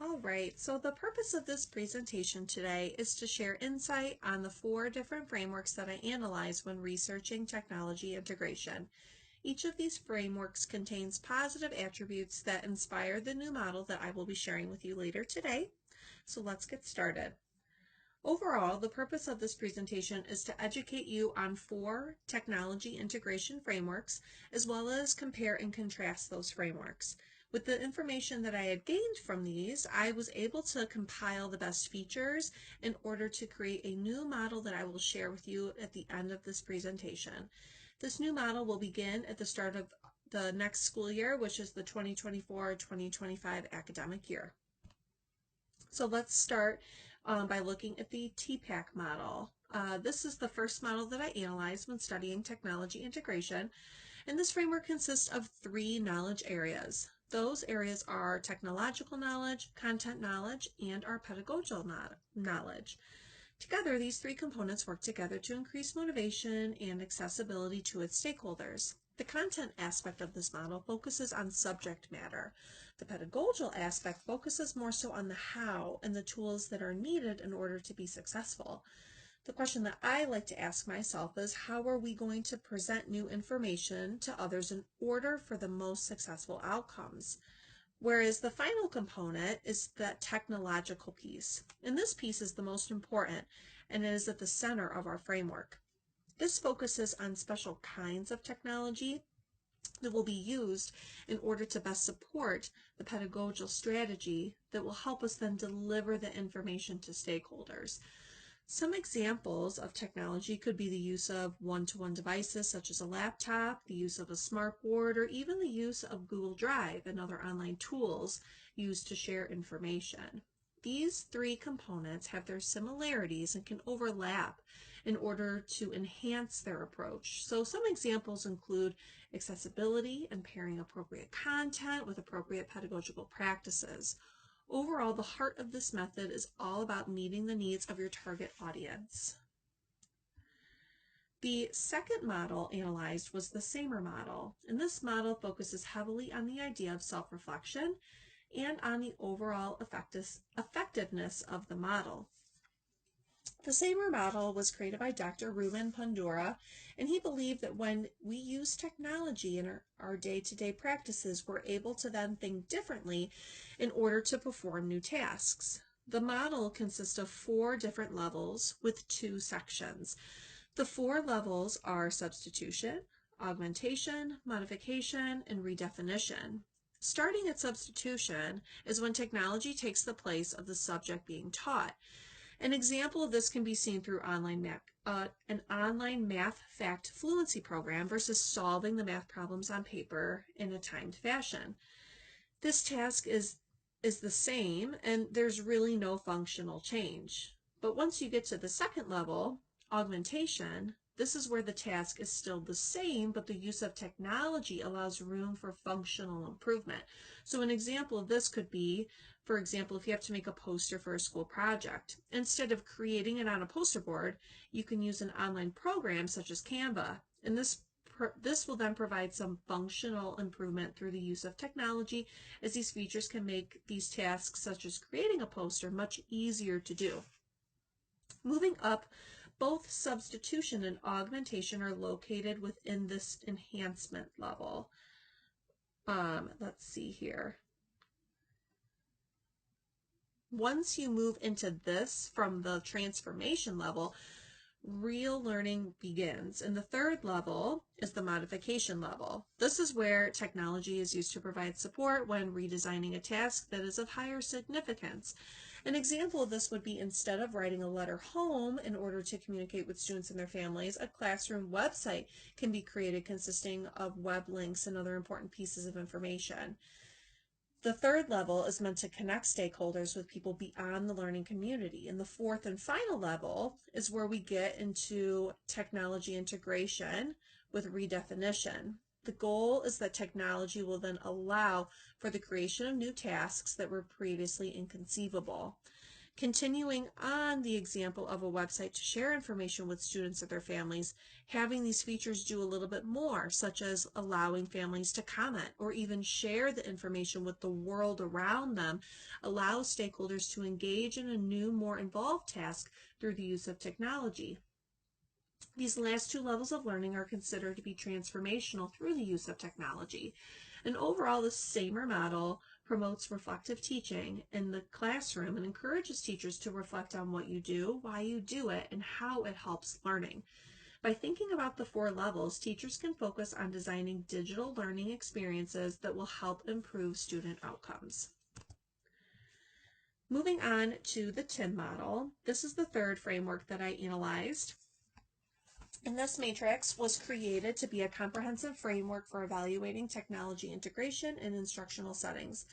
All right, so the purpose of this presentation today is to share insight on the 4 different frameworks that I analyze when researching technology integration. Each of these frameworks contains positive attributes that inspire the new model that I will be sharing with you later today. So let's get started. Overall, the purpose of this presentation is to educate you on 4 technology integration frameworks, as well as compare and contrast those frameworks. With the information that I had gained from these, I was able to compile the best features in order to create a new model that I will share with you at the end of this presentation. This new model will begin at the start of the next school year, which is the 2024-2025 academic year. So let's start by looking at the TPAC model. This is the first model that I analyzed when studying technology integration, and this framework consists of 3 knowledge areas. Those areas are technological knowledge, content knowledge, and our pedagogical knowledge. Together, these 3 components work together to increase motivation and accessibility to its stakeholders. The content aspect of this model focuses on subject matter. The pedagogical aspect focuses more so on the how and the tools that are needed in order to be successful. The question that I like to ask myself is, how are we going to present new information to others in order for the most successful outcomes? Whereas the final component is that technological piece. And this piece is the most important, and it is at the center of our framework. This focuses on special kinds of technology that will be used in order to best support the pedagogical strategy that will help us then deliver the information to stakeholders. Some examples of technology could be the use of one-to-one devices such as a laptop, the use of a smartboard, or even the use of Google Drive and other online tools used to share information. These 3 components have their similarities and can overlap in order to enhance their approach. So some examples include accessibility and pairing appropriate content with appropriate pedagogical practices. Overall, the heart of this method is all about meeting the needs of your target audience. The second model analyzed was the SAMR model, and this model focuses heavily on the idea of self-reflection and on the overall effectiveness of the model. The SAMR model was created by Dr. Ruben Pandura, and he believed that when we use technology in our day-to-day practices, we're able to then think differently in order to perform new tasks. The model consists of 4 different levels with 2 sections. The 4 levels are substitution, augmentation, modification, and redefinition. Starting at substitution is when technology takes the place of the subject being taught. An example of this can be seen through an online math fact fluency program versus solving the math problems on paper in a timed fashion. This task is the same, and there's really no functional change. But once you get to the second level, augmentation, this is where the task is still the same, but the use of technology allows room for functional improvement. So an example of this could be, for example, if you have to make a poster for a school project, instead of creating it on a poster board, you can use an online program such as Canva. And this will then provide some functional improvement through the use of technology, as these features can make these tasks, such as creating a poster, much easier to do. Moving up, both substitution and augmentation are located within this enhancement level. Let's see here. Once you move into this from the transformation level, real learning begins. And the third level is the modification level. This is where technology is used to provide support when redesigning a task that is of higher significance. An example of this would be, instead of writing a letter home in order to communicate with students and their families, a classroom website can be created consisting of web links and other important pieces of information. The third level is meant to connect stakeholders with people beyond the learning community. And the fourth and final level is where we get into technology integration with redefinition. The goal is that technology will then allow for the creation of new tasks that were previously inconceivable. Continuing on the example of a website to share information with students or their families, having these features do a little bit more, such as allowing families to comment or even share the information with the world around them, allows stakeholders to engage in a new, more involved task through the use of technology. These last two levels of learning are considered to be transformational through the use of technology. And overall, the SAMR model promotes reflective teaching in the classroom and encourages teachers to reflect on what you do, why you do it, and how it helps learning. By thinking about the four levels, teachers can focus on designing digital learning experiences that will help improve student outcomes. Moving on to the TIM model, this is the third framework that I analyzed. And this matrix was created to be a comprehensive framework for evaluating technology integration in instructional settings.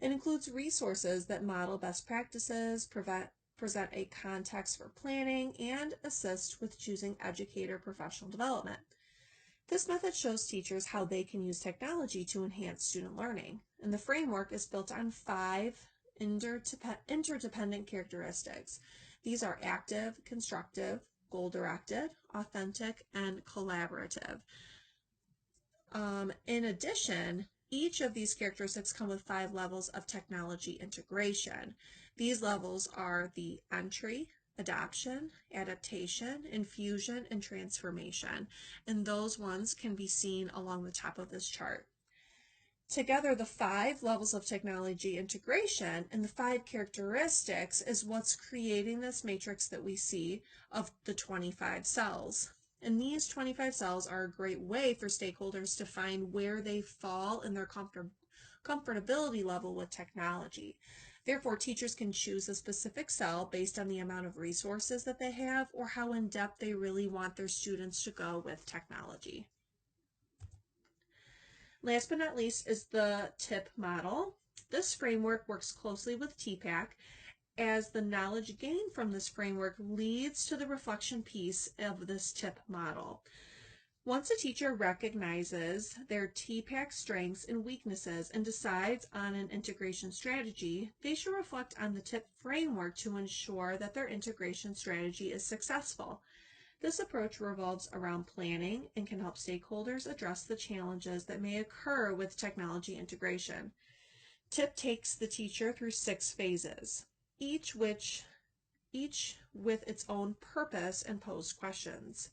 It includes resources that model best practices, present a context for planning, and assist with choosing educator professional development. This method shows teachers how they can use technology to enhance student learning, and the framework is built on 5 interdependent characteristics. These are active, constructive, goal-directed, authentic, and collaborative. In addition, each of these characteristics come with 5 levels of technology integration. These levels are the entry, adoption, adaptation, infusion, and transformation. And those ones can be seen along the top of this chart. Together, the 5 levels of technology integration and the 5 characteristics is what's creating this matrix that we see of the 25 cells. And these 25 cells are a great way for stakeholders to find where they fall in their comfortability level with technology. Therefore, teachers can choose a specific cell based on the amount of resources that they have or how in-depth they really want their students to go with technology. Last but not least is the TIP model. This framework works closely with TPAC as the knowledge gained from this framework leads to the reflection piece of this TIP model. Once a teacher recognizes their TPAC strengths and weaknesses and decides on an integration strategy, they should reflect on the TIP framework to ensure that their integration strategy is successful. This approach revolves around planning and can help stakeholders address the challenges that may occur with technology integration. TIP takes the teacher through 6 phases, each with its own purpose and posed questions.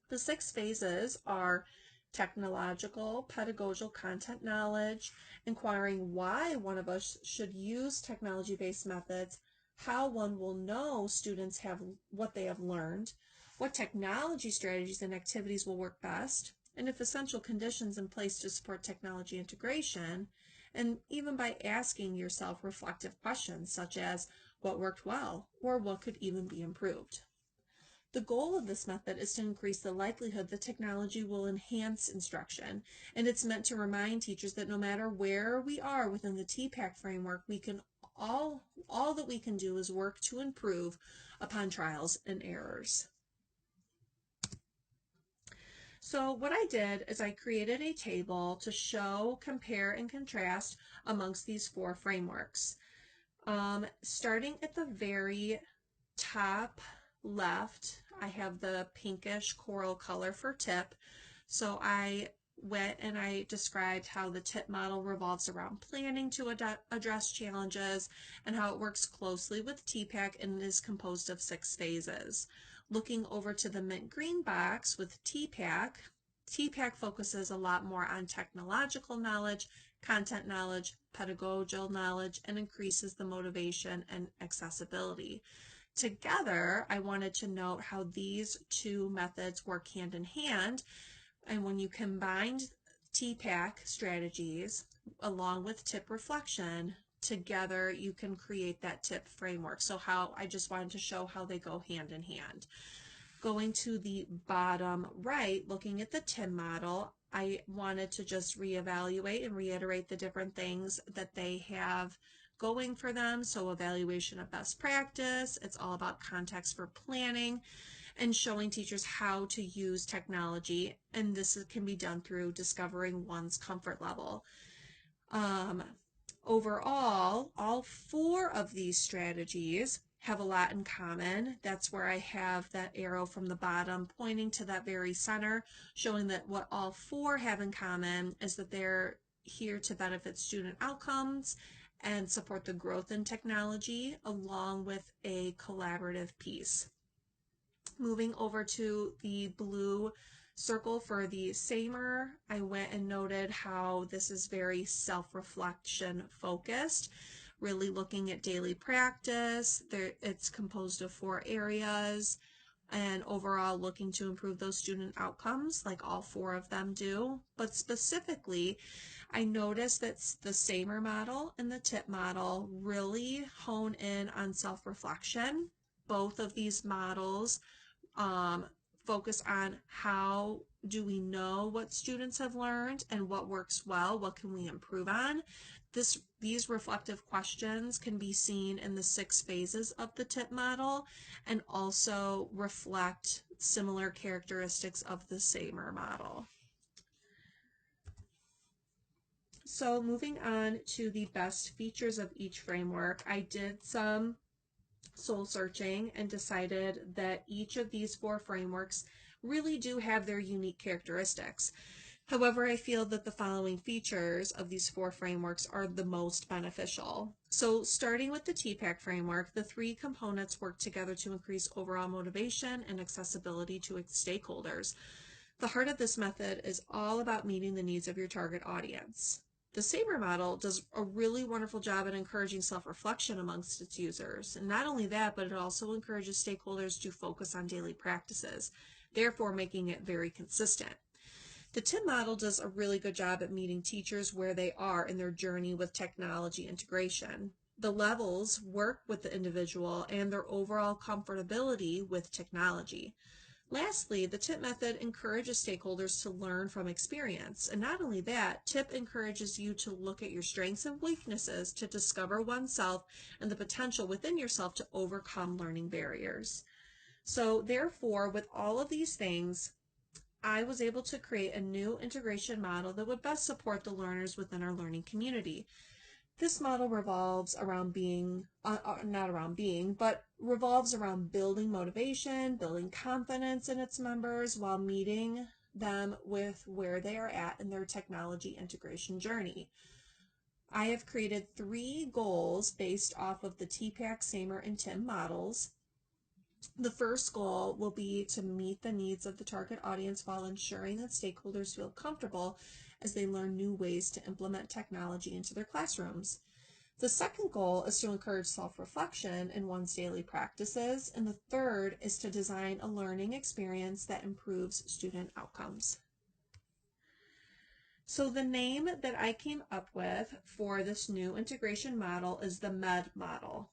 The 6 phases are technological, pedagogical content knowledge, inquiring why one of us should use technology-based methods, how one will know students have what they have learned, what technology strategies and activities will work best, and if essential conditions in place to support technology integration, and even by asking yourself reflective questions such as what worked well or what could even be improved. The goal of this method is to increase the likelihood that technology will enhance instruction, and it's meant to remind teachers that no matter where we are within the TPAC framework, we can all that we can do is work to improve upon trials and errors. So what I did is I created a table to show, compare, and contrast amongst these 4 frameworks. Starting at the very top left, I have the pinkish coral color for TIP. So I went and I described how the TIP model revolves around planning to address challenges and how it works closely with TPAC and is composed of 6 phases. Looking over to the mint green box with TPAC focuses a lot more on technological knowledge, content knowledge, pedagogical knowledge, and increases the motivation and accessibility. Together, I wanted to note how these 2 methods work hand in hand, and when you combine TPAC strategies along with TIP reflection, together you can create that TIP framework. So I just wanted to show how they go hand in hand. Going to the bottom right, looking at the TIM model, I wanted to just reevaluate and reiterate the different things that they have going for them. So evaluation of best practice, it's all about context for planning, and showing teachers how to use technology, and this can be done through discovering one's comfort level. Overall, all 4 of these strategies have a lot in common. That's where I have that arrow from the bottom pointing to that very center, showing that what all 4 have in common is that they're here to benefit student outcomes and support the growth in technology, along with a collaborative piece. Moving over to the blue circle for the SAMR, I went and noted how this is very self-reflection focused, really looking at daily practice. It's composed of 4 areas, and overall looking to improve those student outcomes like all 4 of them do. But specifically, I noticed that the SAMR model and the TIP model really hone in on self-reflection. Both of these models focus on how do we know what students have learned and what works well, what can we improve on. These reflective questions can be seen in the 6 phases of the TIP model and also reflect similar characteristics of the SAMR model. So moving on to the best features of each framework, I did some soul searching and decided that each of these 4 frameworks really do have their unique characteristics. However, I feel that the following features of these 4 frameworks are the most beneficial. So starting with the TPAC framework, the 3 components work together to increase overall motivation and accessibility to stakeholders. The heart of this method is all about meeting the needs of your target audience. The SAMR model does a really wonderful job at encouraging self-reflection amongst its users. And not only that, but it also encourages stakeholders to focus on daily practices, therefore making it very consistent. The TIP model does a really good job at meeting teachers where they are in their journey with technology integration. The levels work with the individual and their overall comfortability with technology. Lastly, the TIP method encourages stakeholders to learn from experience. And not only that, TIP encourages you to look at your strengths and weaknesses to discover oneself and the potential within yourself to overcome learning barriers. So therefore, with all of these things, I was able to create a new integration model that would best support the learners within our learning community. This model revolves around revolves around building motivation, building confidence in its members while meeting them with where they are at in their technology integration journey. I have created 3 goals based off of the TPAC, SAMR, and TIM models. The first goal will be to meet the needs of the target audience while ensuring that stakeholders feel comfortable as they learn new ways to implement technology into their classrooms. The second goal is to encourage self-reflection in one's daily practices, and the third is to design a learning experience that improves student outcomes. So the name that I came up with for this new integration model is the MED model.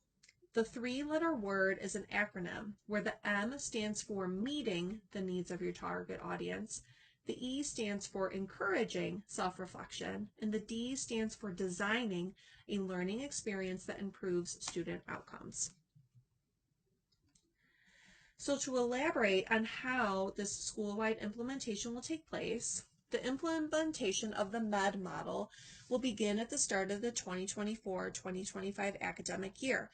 The 3-letter word is an acronym where the M stands for meeting the needs of your target audience, the E stands for encouraging self-reflection, and the D stands for designing a learning experience that improves student outcomes. So to elaborate on how this school-wide implementation will take place, the implementation of the MED model will begin at the start of the 2024-2025 academic year.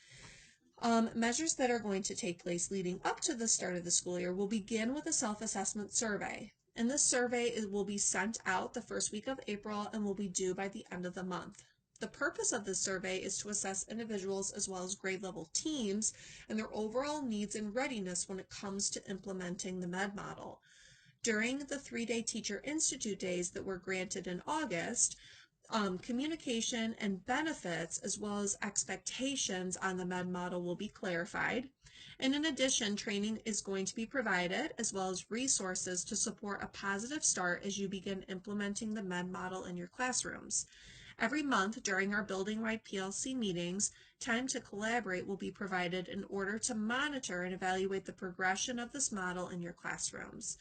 Measures that are going to take place leading up to the start of the school year will begin with a self-assessment survey. And this survey will be sent out the first week of April and will be due by the end of the month. The purpose of this survey is to assess individuals as well as grade level teams and their overall needs and readiness when it comes to implementing the MED model. During the 3-day Teacher Institute days that were granted in August, communication and benefits as well as expectations on the MED model will be clarified. And in addition, training is going to be provided as well as resources to support a positive start as you begin implementing the MED model in your classrooms. Every month during our building-wide PLC meetings, time to collaborate will be provided in order to monitor and evaluate the progression of this model in your classrooms.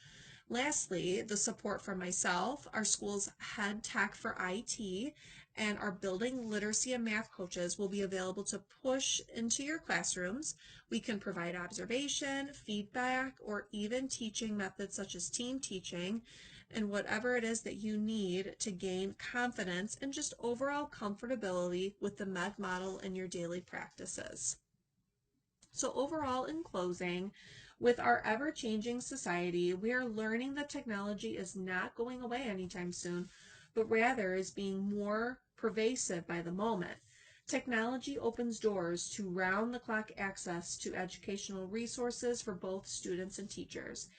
Lastly, the support from myself, our school's head tech for IT, and our building literacy and math coaches will be available to push into your classrooms. We can provide observation, feedback, or even teaching methods such as team teaching. and whatever it is that you need to gain confidence and just overall comfortability with the MED model in your daily practices. So overall, in closing, with our ever-changing society, we are learning that technology is not going away anytime soon, but rather is being more pervasive by the moment. Technology opens doors to round-the-clock access to educational resources for both students and teachers.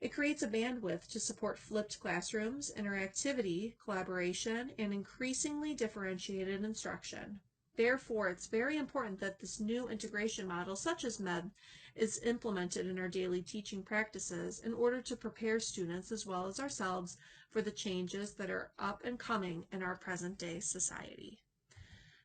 It creates a bandwidth to support flipped classrooms, interactivity, collaboration, and increasingly differentiated instruction. Therefore, it's very important that this new integration model, such as MED, is implemented in our daily teaching practices in order to prepare students as well as ourselves for the changes that are up and coming in our present-day society.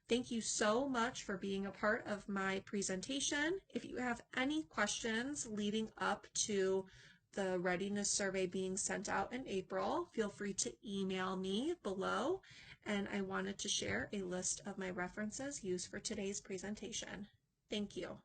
Thank you so much for being a part of my presentation. If you have any questions leading up to the readiness survey being sent out in April, feel free to email me below. And I wanted to share a list of my references used for today's presentation. Thank you.